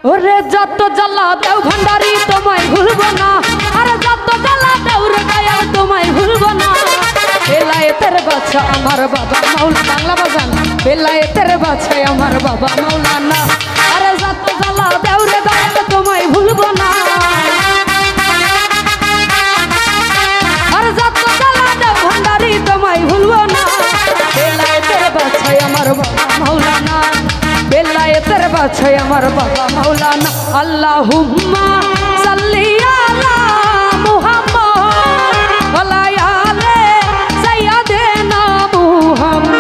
ওরে যত জ্বালা দেও ভান্ডারি তোমায় ভুলবো না, আরে যত জ্বালা দেও রে দয়াল তোমায় ভুলবো না। বেলায়েতের বাদশা আমার বাবা মাওলানা, বাংলা বাজান। বেলায়েতের বাদশা আমার বাবা মাওলানা, আরে যত জ্বালা দেও রে দয়াল তোমায় ভুলবো না। আরে যত জ্বালা দেও ভান্ডারি তোমায় ভুলবো না। বেলায়েতের বাদশা আমার বাবা মাওলানা, বেলায়েতের বাদশা আমার বাবা মাওলানা। আল্লাহুম্মা সাল্লি আলা মুহাম্মদ ওয়া আলা সাইয়্যিদিনা মুহাম্মদ।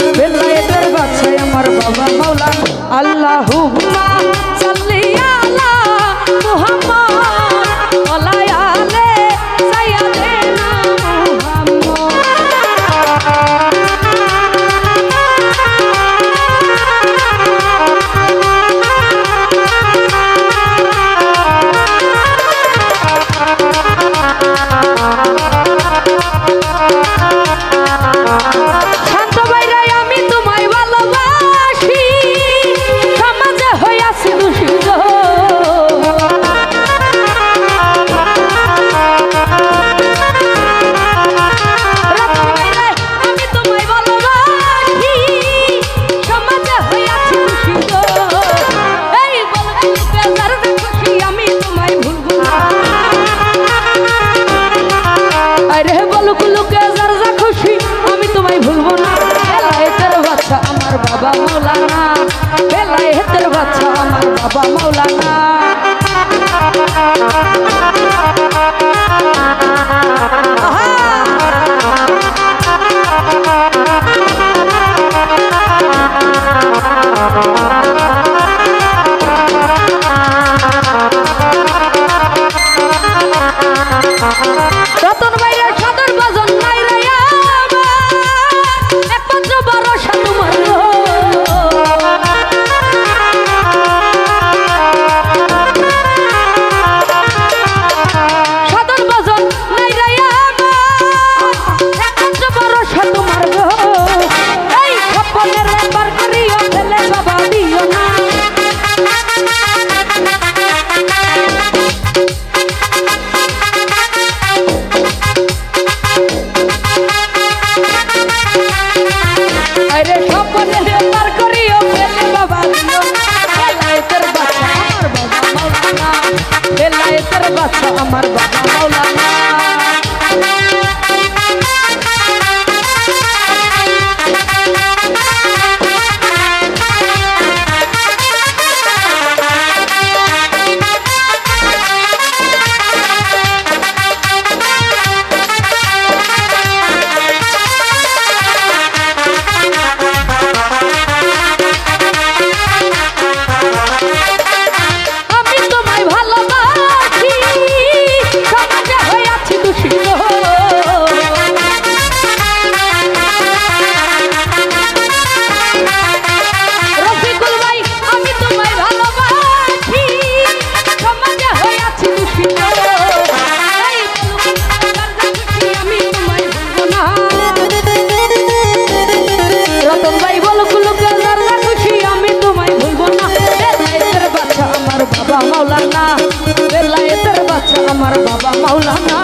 বেলায়েতের বাদশা আমার বাবা মাওলানা। আল্লাহুম্মা সাল্লি আলা মুহাম্মদ ওয়া আলা সাইয়্যিদিনা মুহাম্মদ। শান্ত বাইরে আমি তোমায় ভালোবাসি, সমাজে হইয়াছি দূষিত। আমি তোমায় ভালোবাসি, সমাজে হইয়াছি দূষিত। এই বলতে যার খুশি আমি তোমায় ভুলবো না। আরে বলগুলোকে যার যা খুশি আমি তোমায় ভুলবো না। বেলায়েতের বাদশা আমার বাবা মাওলানা, বেলায়েতের বাদশা আমার বাবা মাওলানা। রতন ভাইয়ের সদর বাজন নাই রে আমার, একমাত্র ভরসা তোমার। সদর বাজন নাই রে আমার, একমাত্র ভরসা তোমার গো। এই স্বপ্নের বার করিও ফেলে বাবা দিও না। আরে স্বপ্নের বার করিও ফেলে বাবা দিও না। বেলায়েতের বাদশা আমার বাবা মাওলানা, বেলায়েতের বাদশা আমার বাবা মাওলানা। আমি তোমায় ভুলবো না। রতন ভাই বলো কুলুকে যারা খুশি আমি তোমায় ভুলবো না। বেলায়েতের বাচ্চা আমার বাবা মাওলানা, বেলায়েতের বাচ্চা আমার বাবা মাওলানা।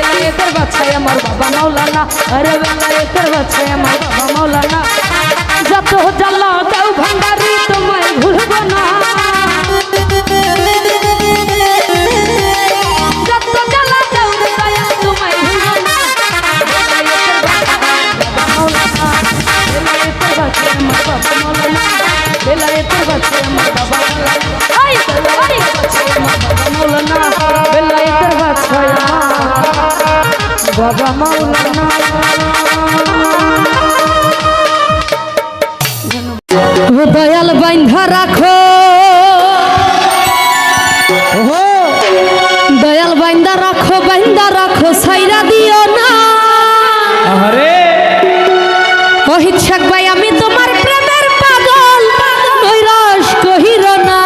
বেলায়েতের বাচ্চা আমার বাবা মাওলানা, আরে বেলায়েতের বাচ্চা আমার বাবা মাওলানা। যত জ্বালা দাও ভান্ডারি তোমায় ভুলবো না, যত জ্বালা দাও দয়া তোমায় ভুলবো না। বেলায়েতের বাচ্চা আমার বাবা মাওলানা, বেলায়েতের বাচ্চা আমার বাবা মাওলানা, আই বেলায়েতের বাচ্চা আমার বাবা মাওলানা, বেলায়েতের বাচ্চা বাবা মাওলানা। দয়াল বাইন্ধা রাখো, দয়াল বাইন্ধা রাখো, বাইন্ধা রাখো সাইরা দিও না। অহিত শেখ ভাই আমি তোমার প্রেমের পাগল, নৈরাশ কহির না।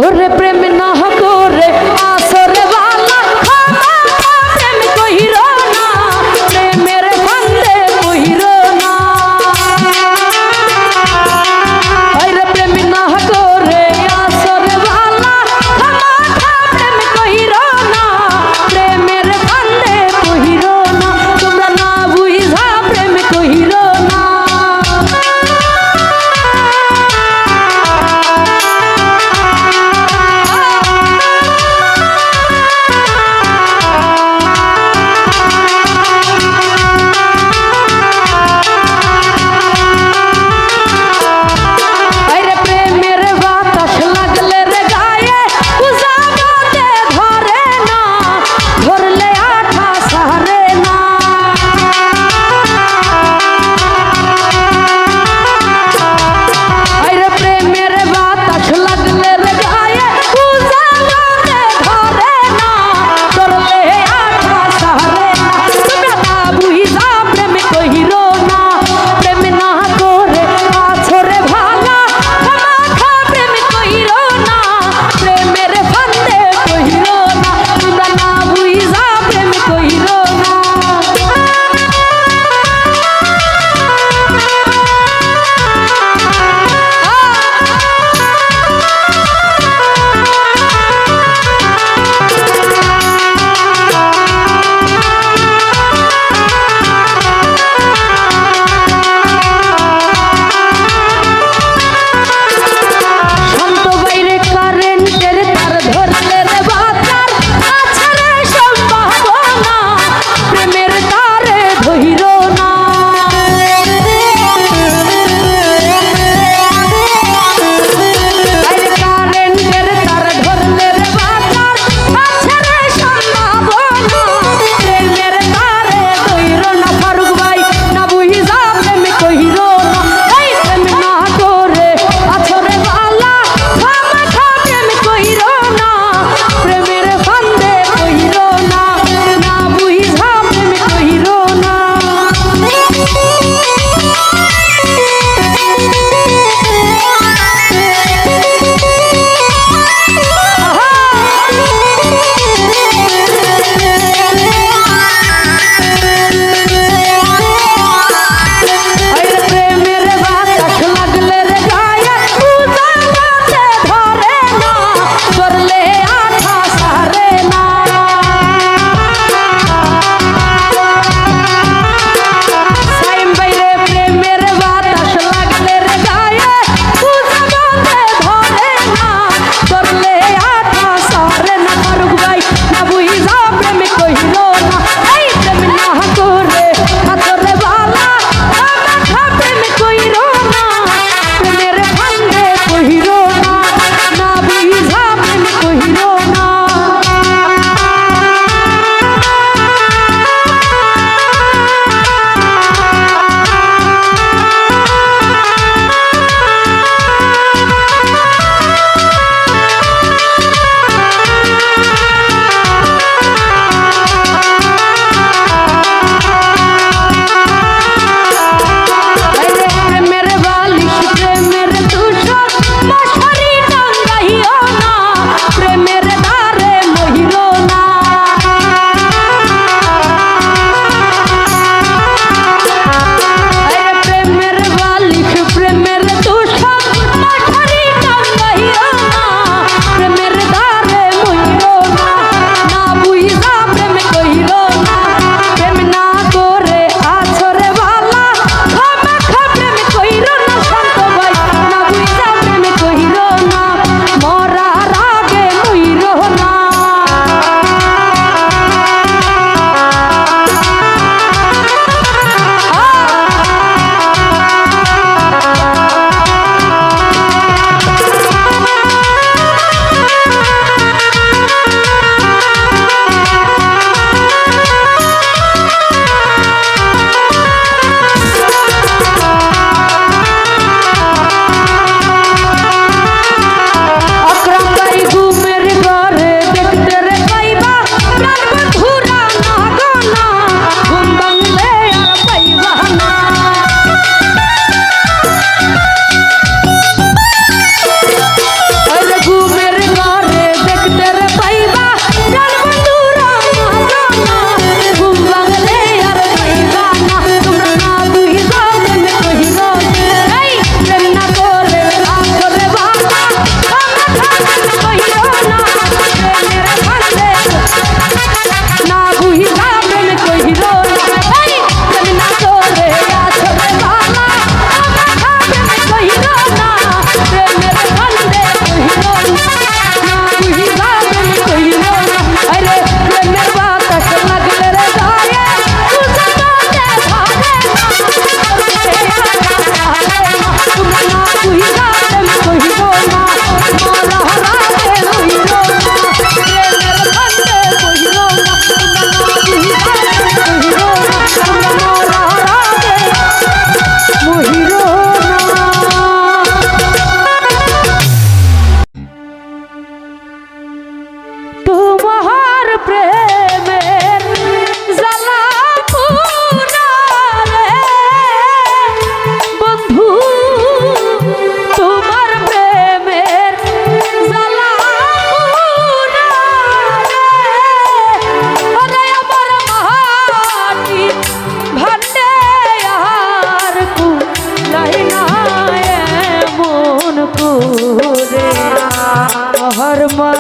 ওরে প্রেম না করে আসরে বালা প্রেম কহির না প্রেমের ফান্দে কহির না ওরে প্রেম না করে আসরে বালা প্রেম কহির না প্রেমের ফান্দে কহির না তোমরা না বুঝা প্রেম কহির না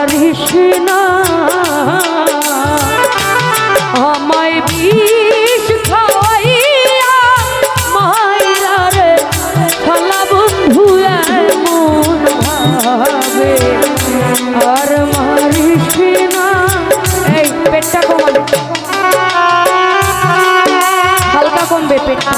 মারিস না আমায় বিষ খাওয়াইয়া মাইরা রে খালা বন্ধু এমন ভাবে আর মারিস না। এই পেটটা কমান, হালকা কমবে পেটটা।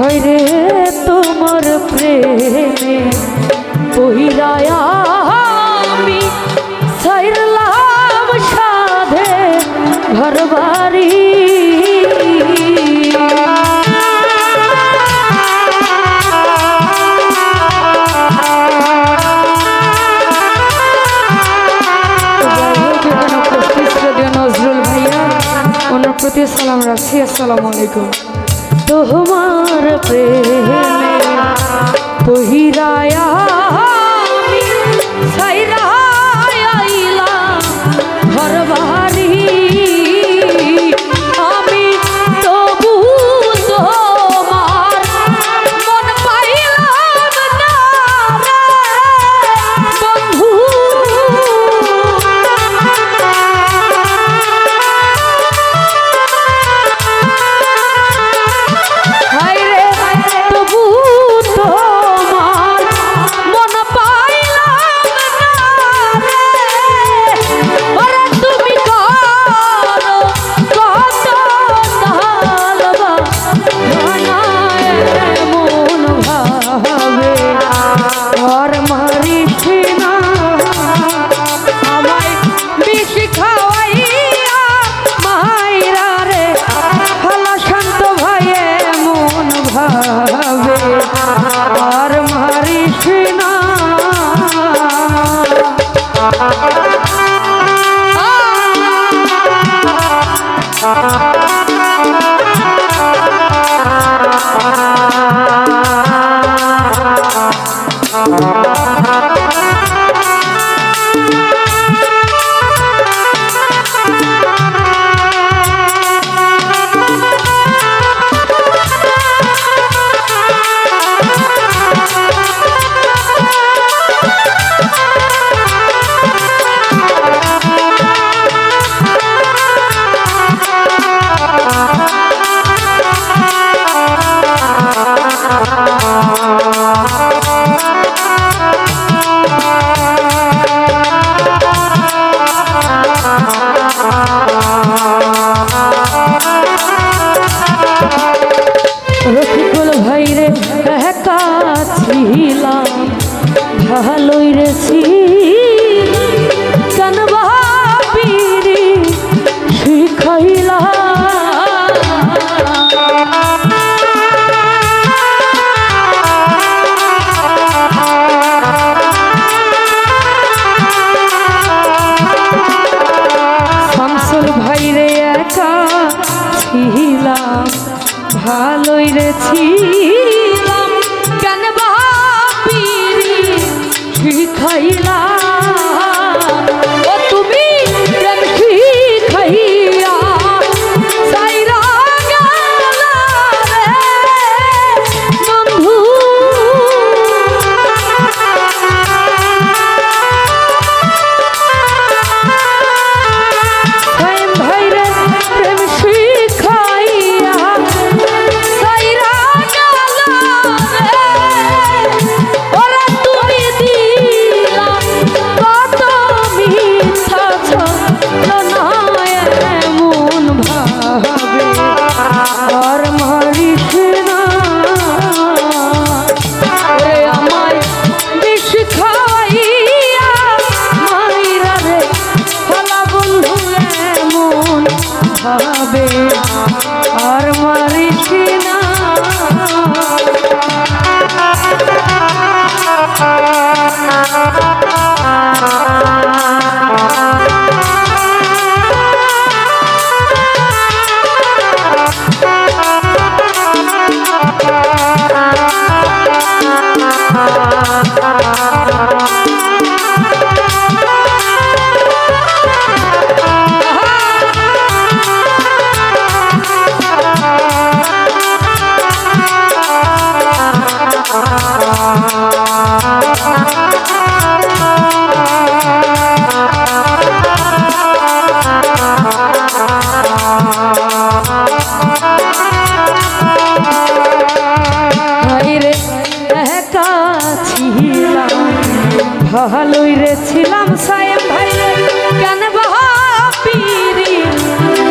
হইরে তোমার প্রেমে পহিরায়া আমি ছাইরলাম সাধে ঘর বাড়ি নজরুল ভাইয়া ওনার প্রতি সালাম রাখছি। আসসালামু আলাইকুম। তোমার প্রেমে পহিরায়া আমি ছাইরা আইলাম ঘর বাড়ি আমি তবু তোমার মন পাইলাম না রে বন্ধু রফিকুল ভাইরে একা ছিলাম ভালোই রে কেন ভাবিনি শিখাইলা শামসুল ভাইরে একা ছিলাম ভালোই রে ছিলাম কেন ভাবিনি শিখাইলা ও তুমি প্রেম শিখাইয়া সাইরা গেলা রে বন্ধু ভাইরে প্রেম শিখাইয়া সাইরা গেলা রে ওরা তুমি দিলা একা ছিলাম ভালোই রে ছিলাম সায়েম ভাই রে কেন বাপিরি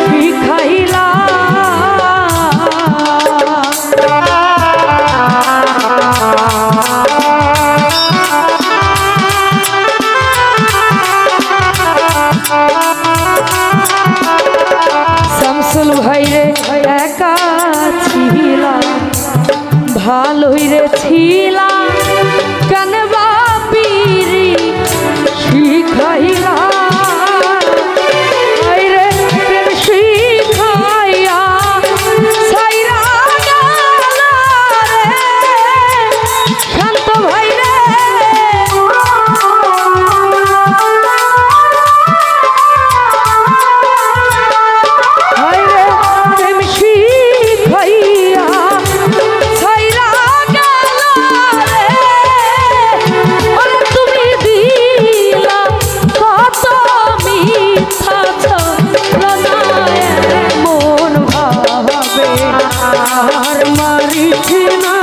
শিখাইলা শামসুল ভাই রে একা ছিলাম ভালোই রে ছিলাম কেন বাপিরি শিখাইলা রে প্রেম শিখাইয়া সাইরা গেল রে শান্ত ভাই রে প্রেম শিখাইয়া সাইরা গেল রে তুমি দিলা কত মিথ্যা ছলনায় মন ভাবে আর মারিস না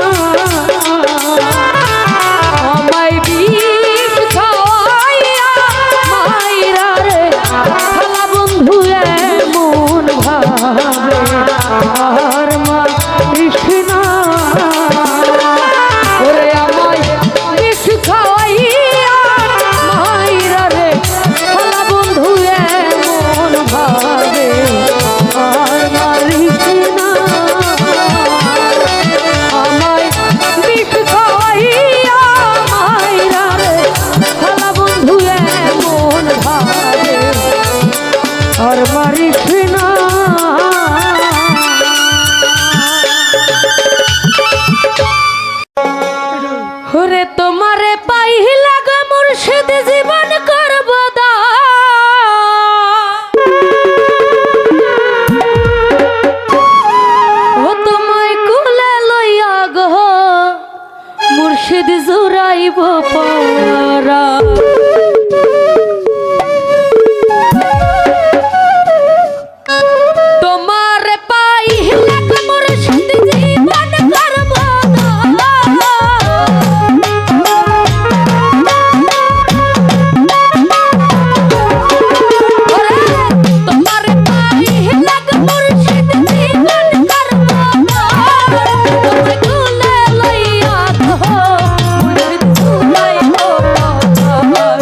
আমায় বিষ খাওয়াইয়া মাইরা রে খালা বন্ধু মন ভাবে আর মারিস না ওরে আমায় বিষ খাওয়াইয়া মাইরা রে খালা বন্ধু মন ভাবে আর মারিস না আমায় বিষ খাওয়াইয়া মাইরা রে খালা বন্ধু মন ভাবে আর মারিস না ওরে তোমারে পাইলা গো মুর্শিদ জীবন করব ও তোমায় কুলে লইয়া গো মুর্শিদ জুড়াইব পারা তোমারে পাইলা গো মুর্শিদ জীবন করব Oh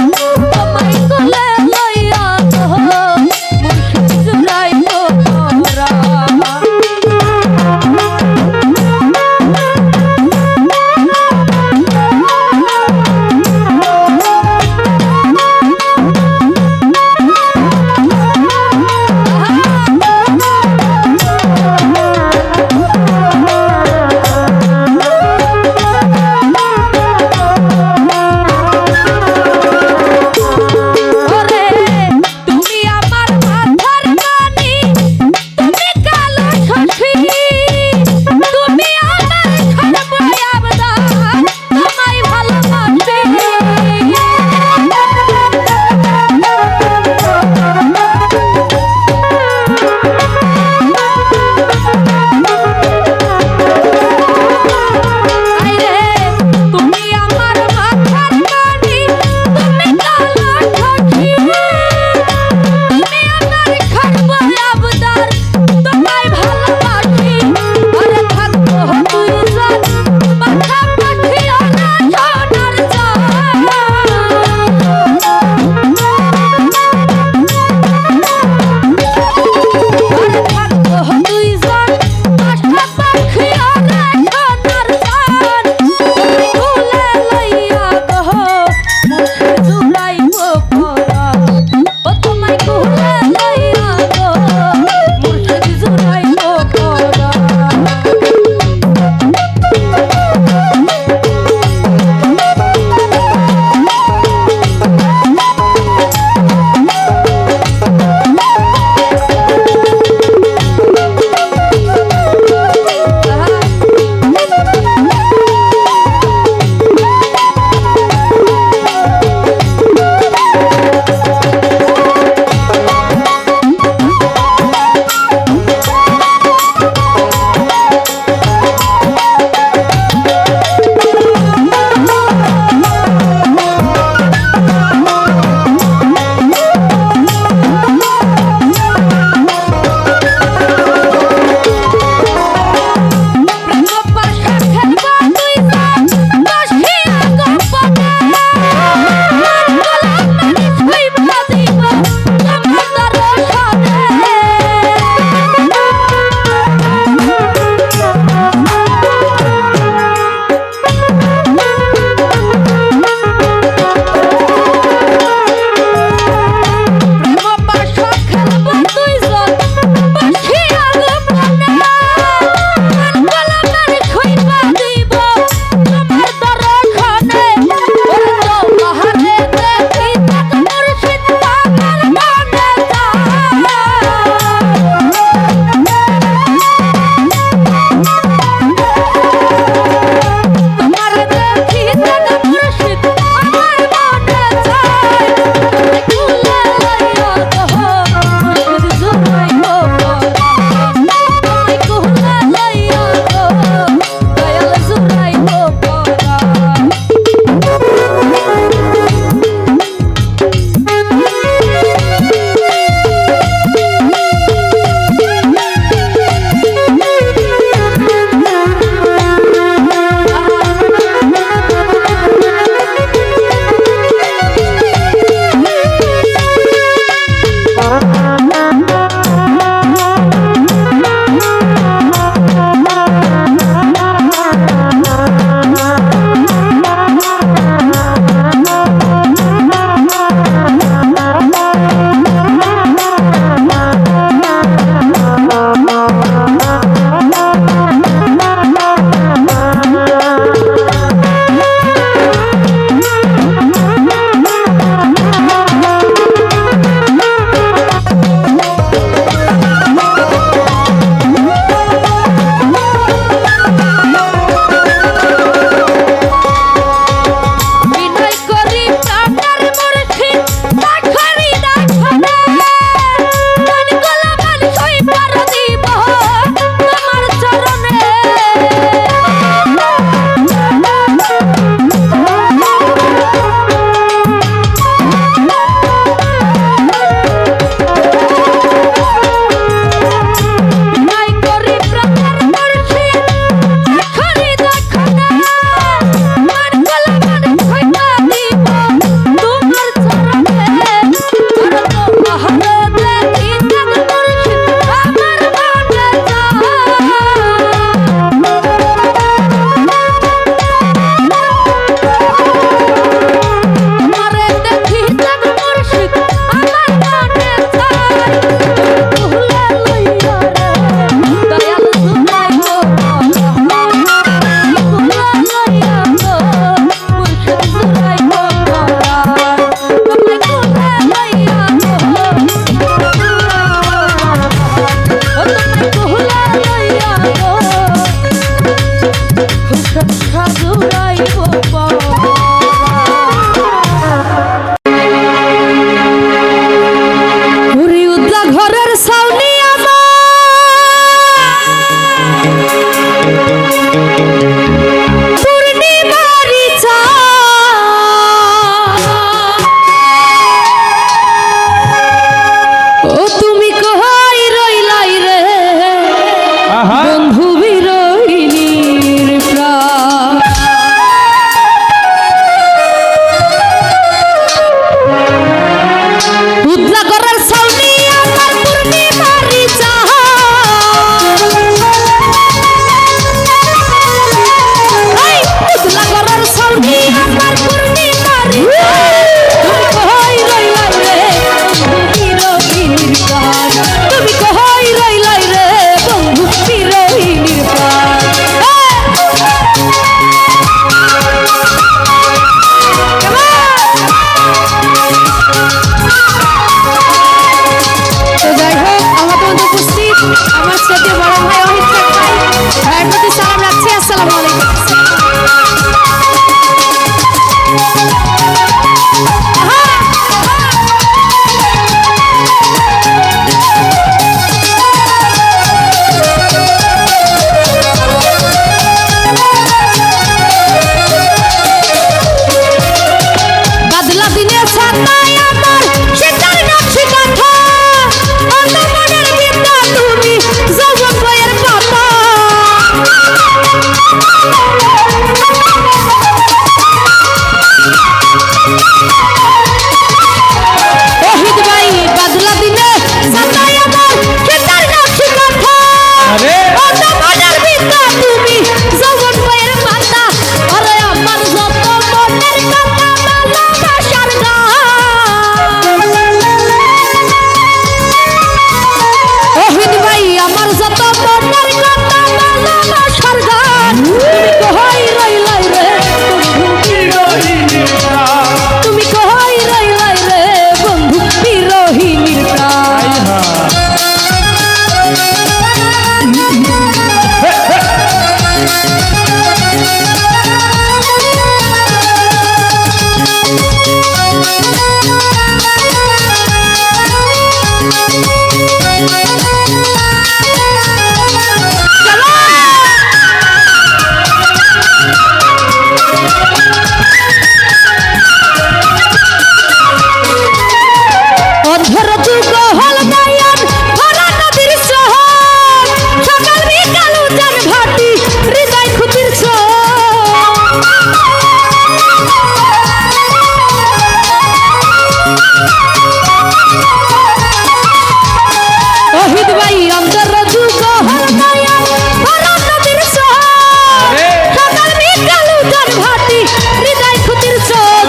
আমার ভাটি হৃদয় ক্ষুতির চোখ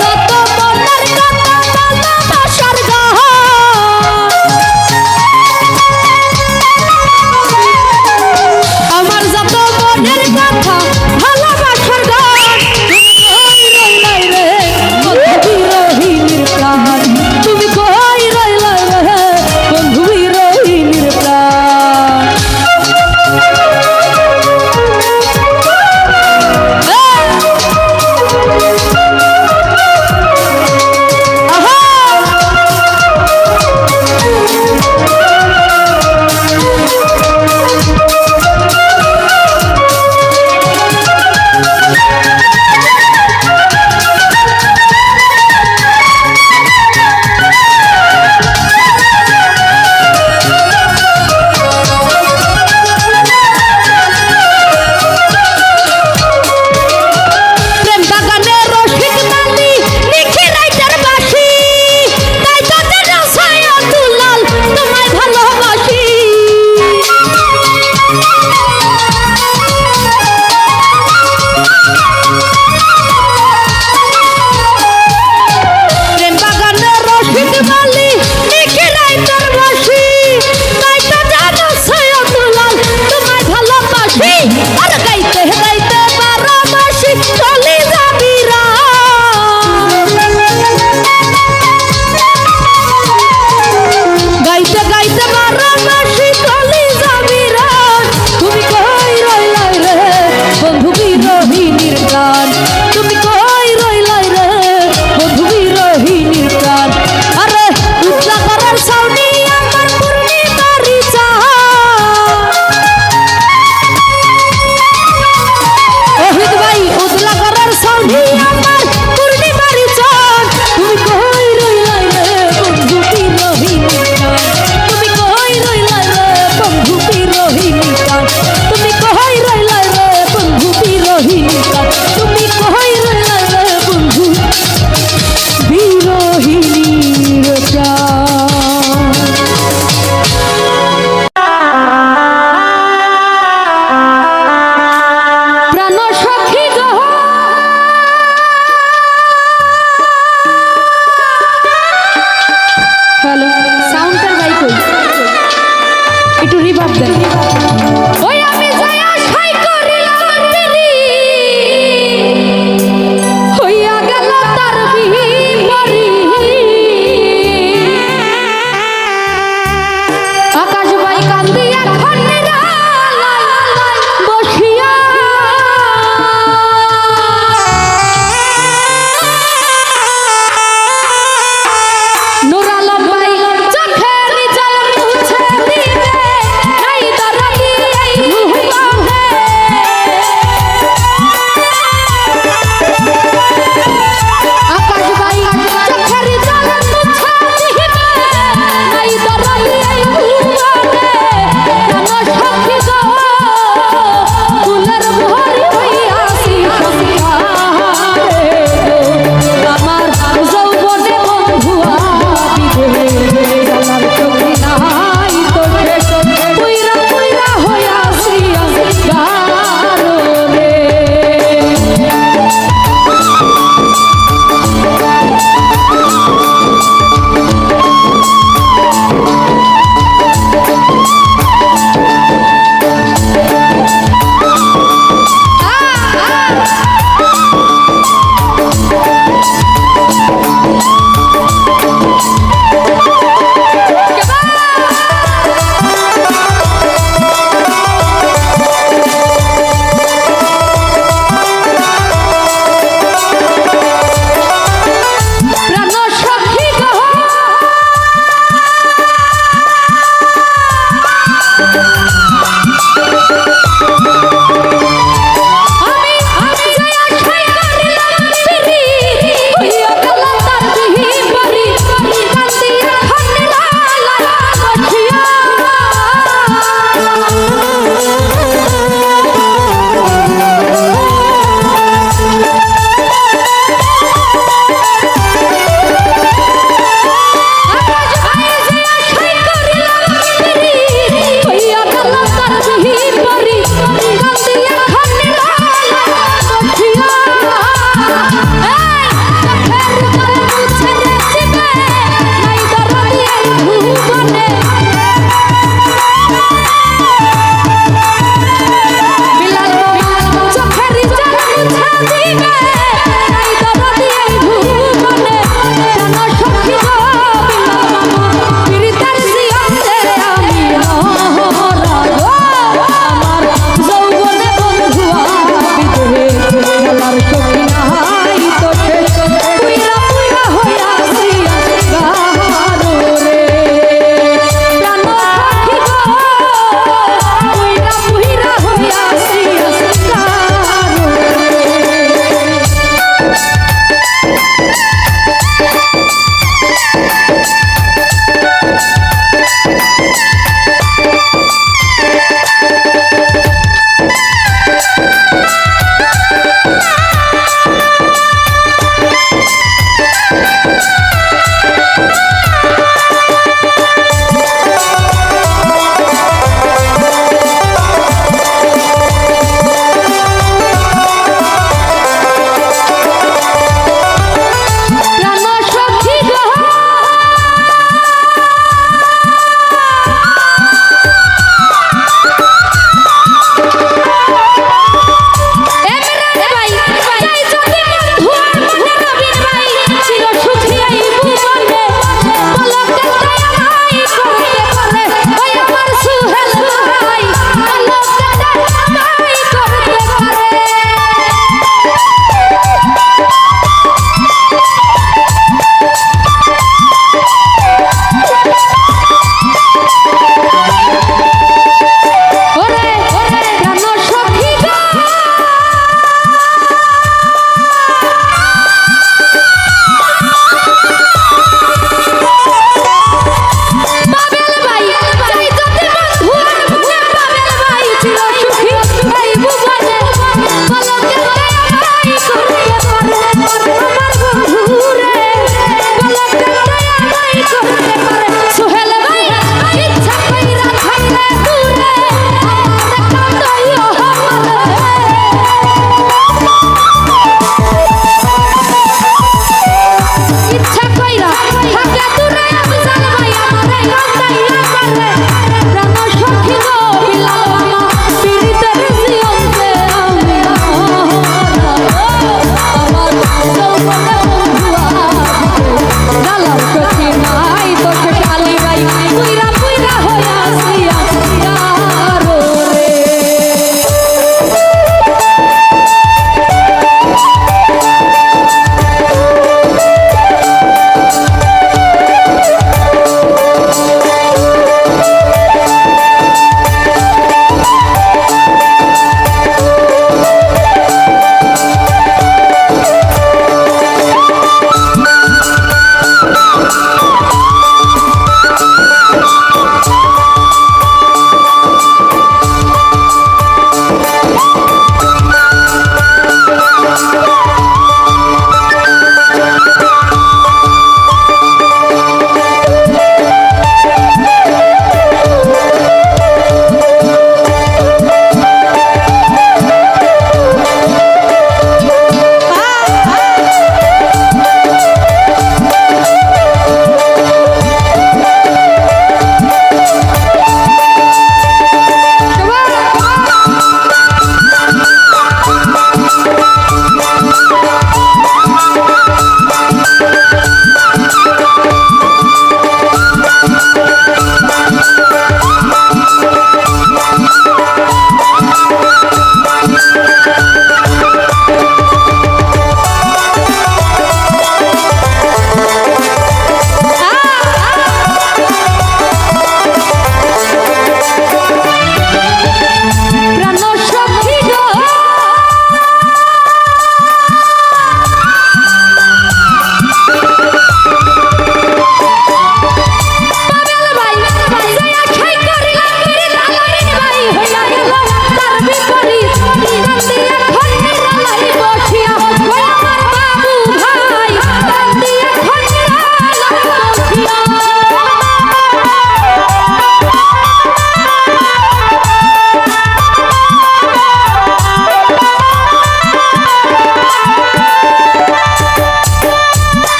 যত মনের কথা ভালোবাসার গান আমার যত মনের কথা ভালোবাসার গান তুমি কই রইলা রে বন্ধু বিরহিনীর প্রাণ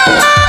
তুই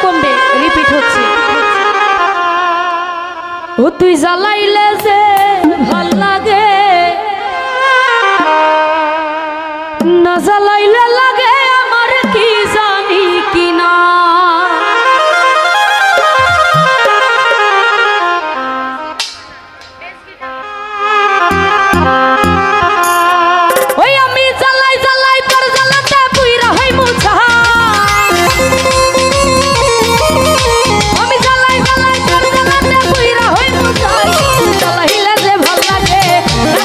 কমবে, রিপিট হচ্ছে। ও তুই জ্বালাইলে যে ভাল লাগে, না জ্বালাইলে লাগে আমার কি জানি কিনা। ওই আমি জ্বালাই জ্বালাই তোর জ্বালাতে পুইরা হই মুছা, আমি জ্বালাই জ্বালাই তোর জ্বালাতে পুইরা হই মুছা। জ্বালাইলে যে ভাল লাগে, না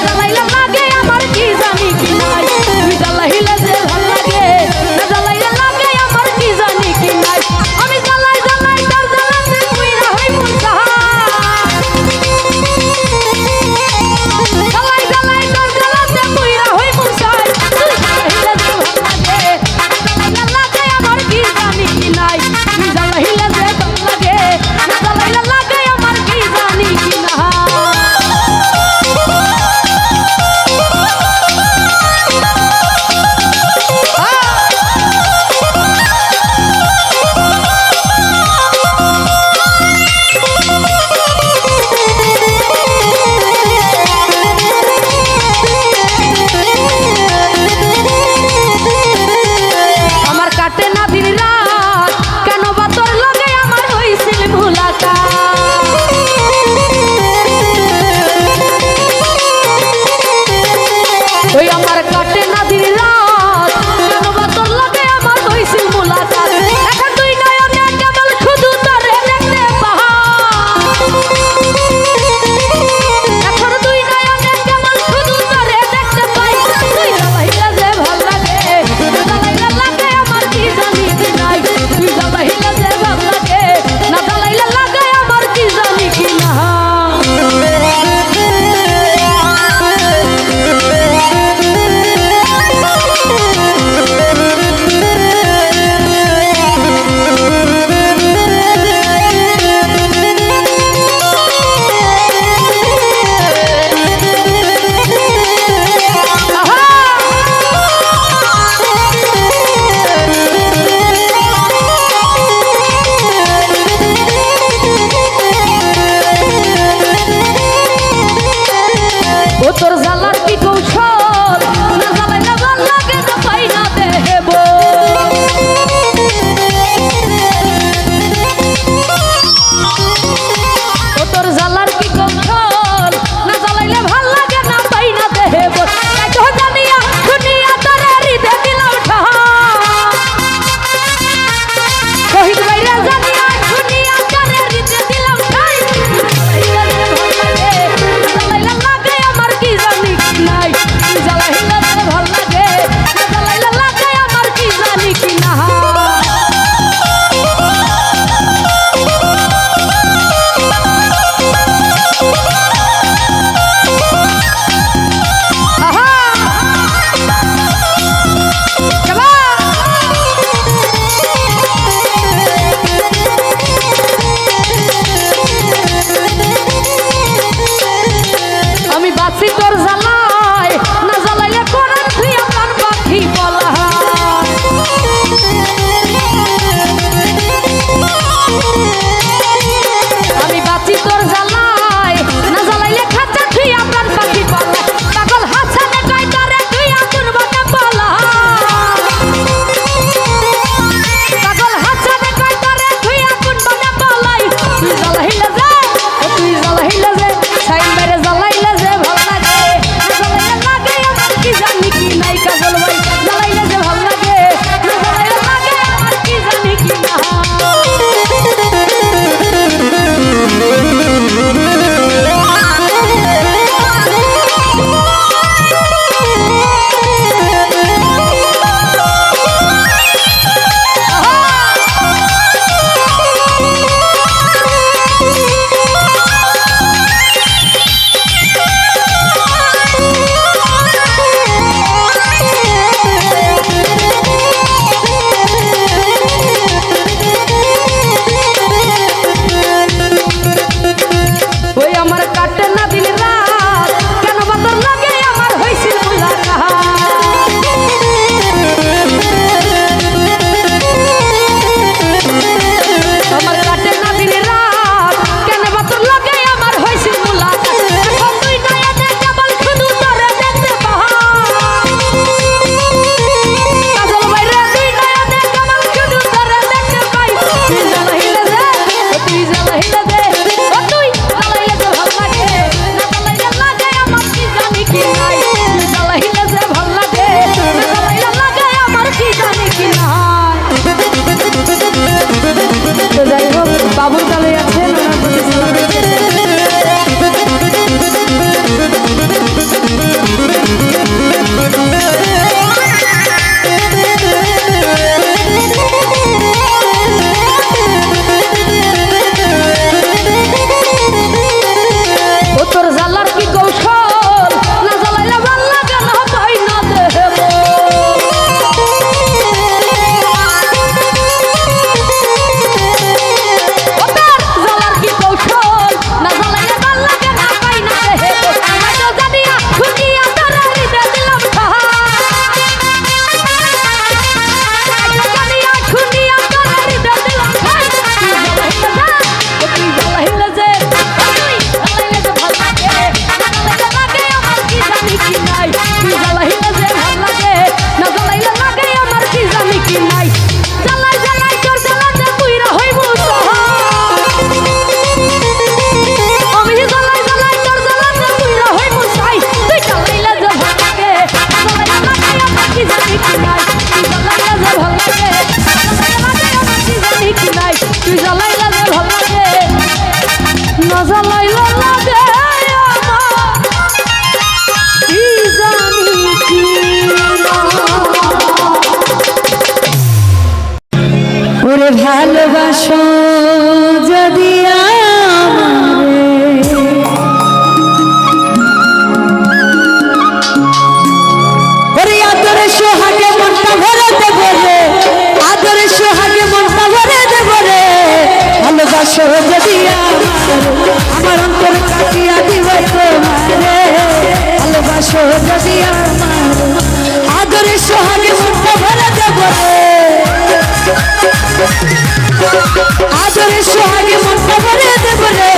আদরে সোহাগে মনটা ভরে দেব রে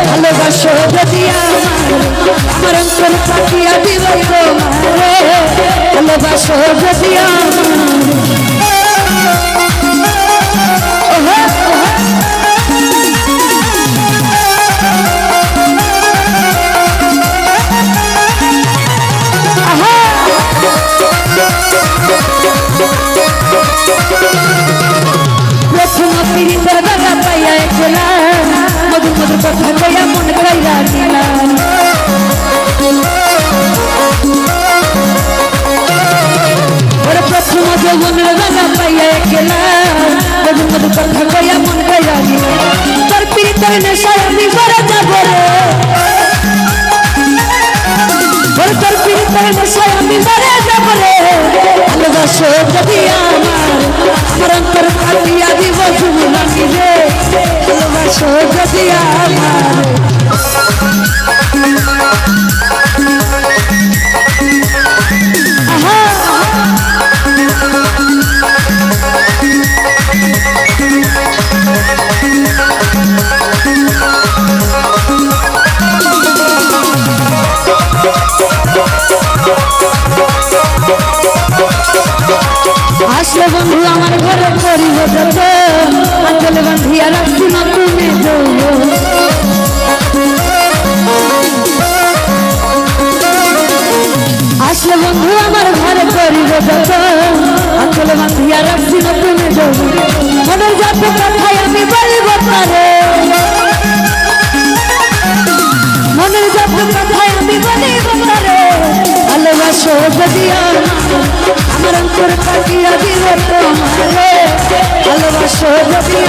ভালোবাসো যদি আমার অন্তর পাঠিয়া দিব তোমারে ভালোবাসো যদি প্রথম পীড়িতের বেলা পাইয়া একলা মধুর মধুর কথা কইয়া মন খাইয়া দিলাম প্রথম যৌবনের বেলা পাইয়া একলা মধুর মধুর কথা কইয়া মন খাইয়া দিলাম তোর পীড়িতের নেশায় আমি করে যাব রে তোর পীড়িতের নেশায় আমি মরে যাব রে ভালোবাসো যদি আমার অন্তর কাটিয়া দিব তুমি নাকি রে ভালোবাসো যদি আমার আসলে বন্ধু আমার ঘরে করিব যত আঞ্চলে বান্ধিয়া রাখছি না তুমি আসলে বন্ধু আমার ঘরে করিব যত আঞ্চলে বান্ধিয়া রাখছি না তুমি মনের যত কথাই আমি বলিব তারে মনের যত কথাই আমি বলিব তারে ভালোবাসো যদি আমার অন্তর কাটিয়া দিব তোমারে ভালোবাসো যদি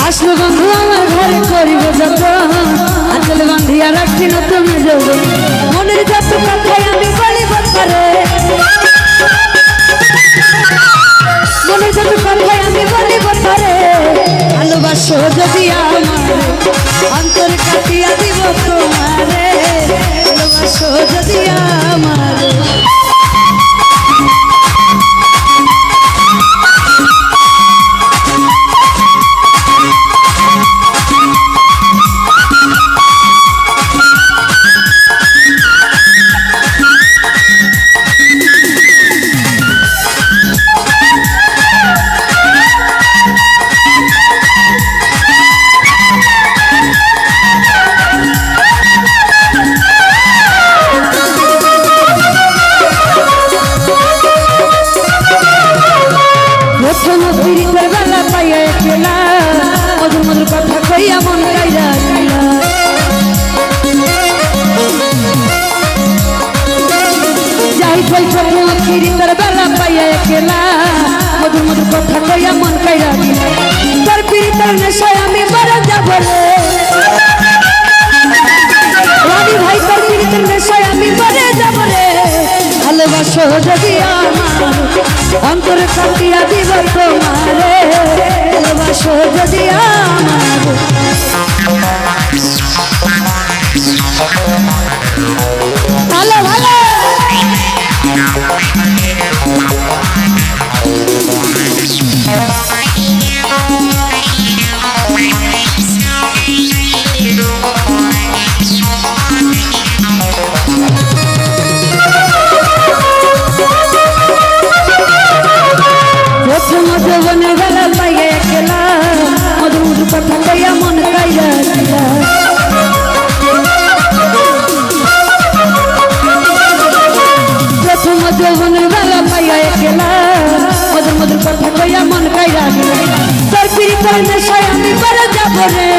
আসলে বন্ধু আমার ঘরে করিব যত আঞ্চলে বান্ধিয়া রাখছি না তুমি মনের যত কথাই আমি বলিব পারে মনের যত কথাই আমি বলিব পারে ভালোবাসো যদি আমার অন্তর কাটিয়া দিব তোমারে ভালোবাসো যদি আমার পীড়িতের বেলা পাইয়া একলা মধুর মধুর কথা কইয়া মন কাইরা দিলা তোর পীড়িতের নেশায় আমি মরে যাব রে রানী ভাই তোর পীড়িতের নেশায় আমি মরে যাব রে ভালোবাসো যদি আমার অন্তর কাটিয়া দিব তোমারে ভালোবাসো যদি আমার ভালো ভালো যৌবনের বেলা পাইয়া একলা মধুর মধুর কথা কইয়া মন কাইরা দিলা প্রথম যৌবনের বেলা পাইয়া একলা মধুর মধুর কথা কইয়া মন কাইরা দিলা তোর পীড়িতের নেশায় আমি মরে যাব রে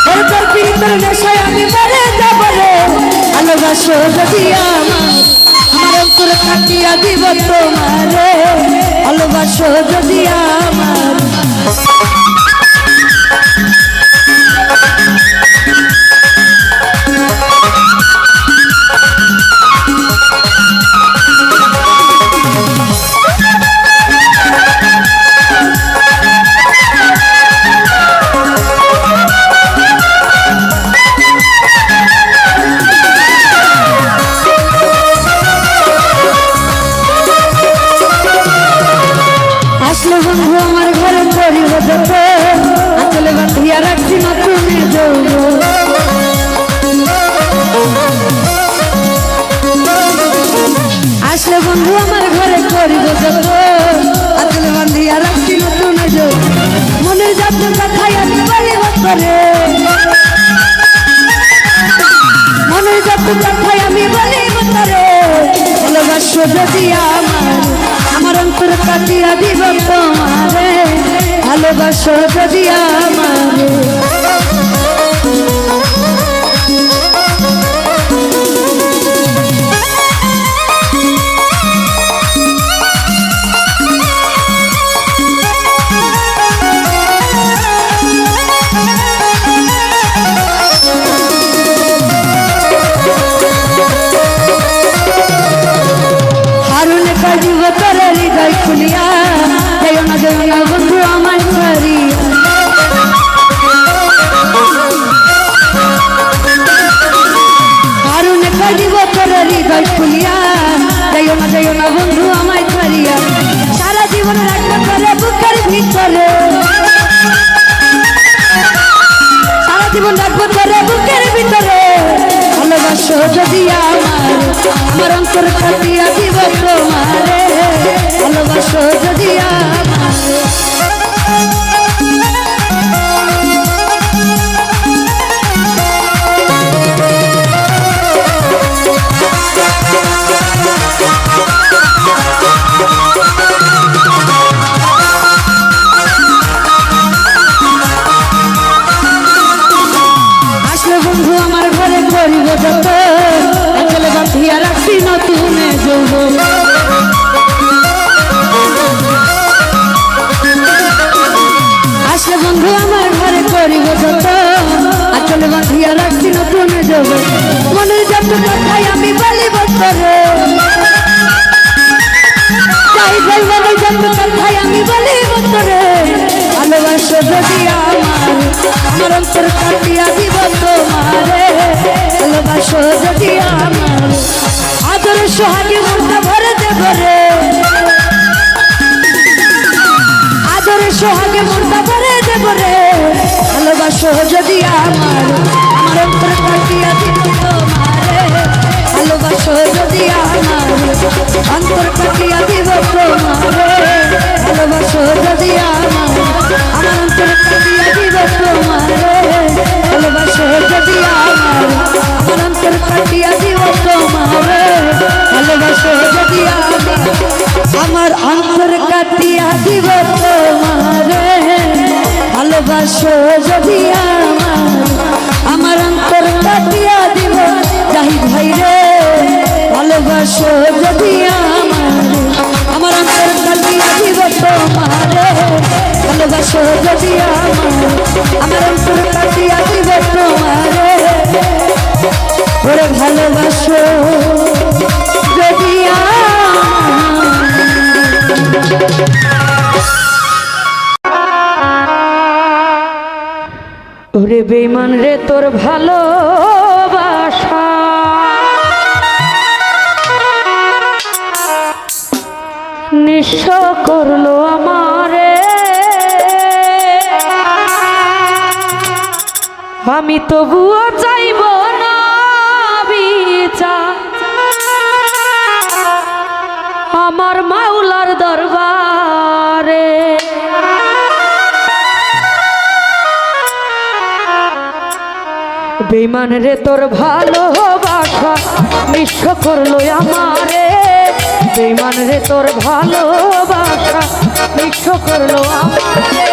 তোর নেশায় আমি মরে যাব রে ভালোবাসো যদি আমার অন্তর কাটিয়া দিব তোমারে ভালোবাসো যদি আমার আসলে বন্ধু আমার ঘরে করিব যত আসলে বাঁধিয়া রাখছি নতুন যৌবন আসলে বন্ধু আমার ঘরে করিব যত আসলে বাঁধিয়া রাখছি নতুন যৌবন মনের যত কথাই আমি বলিব করে মনের যত কথাই আমি বলিব করে ভালোবাসো যদি আমার অন্তর কাটিয়া দিব তোমারে ভালোবাসো যদি আমারে দিব তোর হৃদয় খুলিয়া যেও না বন্ধু আমার ছাড়ি হারুন দিব তোর হৃদয় খুলিয়া যেও না বন্ধু আমায় ছাড়িয়া সারা জীবন রাখবো তোরে বুকের ভিতরে সারা জীবন রাখবো তোরে বুকের ভিতরে ভালোবাসো যদি আমার অন্তর কাটিয়া দিব তোমারে ভালোবাসো যদি আমারে আসলে বন্ধু আমার ঘরে করিব যত আসলে বাঁধিয়া রাখছি নতুন যৌবন আসলে বন্ধু আমার ঘরে করিব যত আসলে বাঁধিয়া রাখছি নতুন যৌবন মনের যত কথাই আমি বলিব করে যাই যাই মনের যত কথাই আমি বলিব করে ভালোবাসো যদি আমার অন্তর কাটিয়া দিব তোমারে ভালোবাসো যদি আমার আদর সোহাগে মনটা ভরে দেব রে আদর সোহাগে মনটা ভরে দেব রে ভালোবাসো যদি আমার অন্তর কাটিয়া দিব তোমারে ভালোবাসো যদি আমার অন্তর কাটিয়া দিব তোমারে ভালোবাসো যদি আমার অন্তর কাটিয়া দিব তোমারে ভালোবাসো যদি আমার অন্তর কাটিয়া দিব তোমারে ভালোবাসো যদি আমার অন্তর কাটিয়া দিব তোমারে ভালোবাসো যদি আমার অন্তর কাটিয়া দিব জাহিদ ভাই রে ভালোবাসো যদি আমার অন্তর কাটিয়া দিব তোমারে ভালোবাসো যদি আমার অন্তর কাটিয়া দিব তোমারে ওরে ভালোবাসো যদি ওরে বেঈমান রে তোর ভালোবাসা নিঃস্ব করলো আমারে আমি তবুও চাইব না বিচার আমার মাওলার দরবারে বেঈমান রে তোর ভালোবাসা নিঃস্ব করলো আমারে বেঈমান রে তোর ভালোবাসা নিঃস্ব করলো আমারে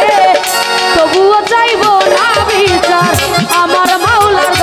তবুও চাইব না বিচার আমার মাওলার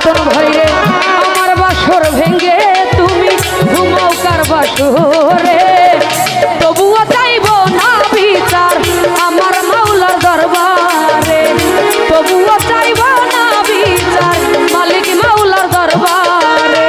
রতন ভাইরে আমার বাসর ভেঙ্গে তুমি ঘুমাও কার বাসরে তবুও চাইব না বিচার আমার মাওলার দরবারে তবুও চাইব না বিচার মালিক মাওলার দরবারে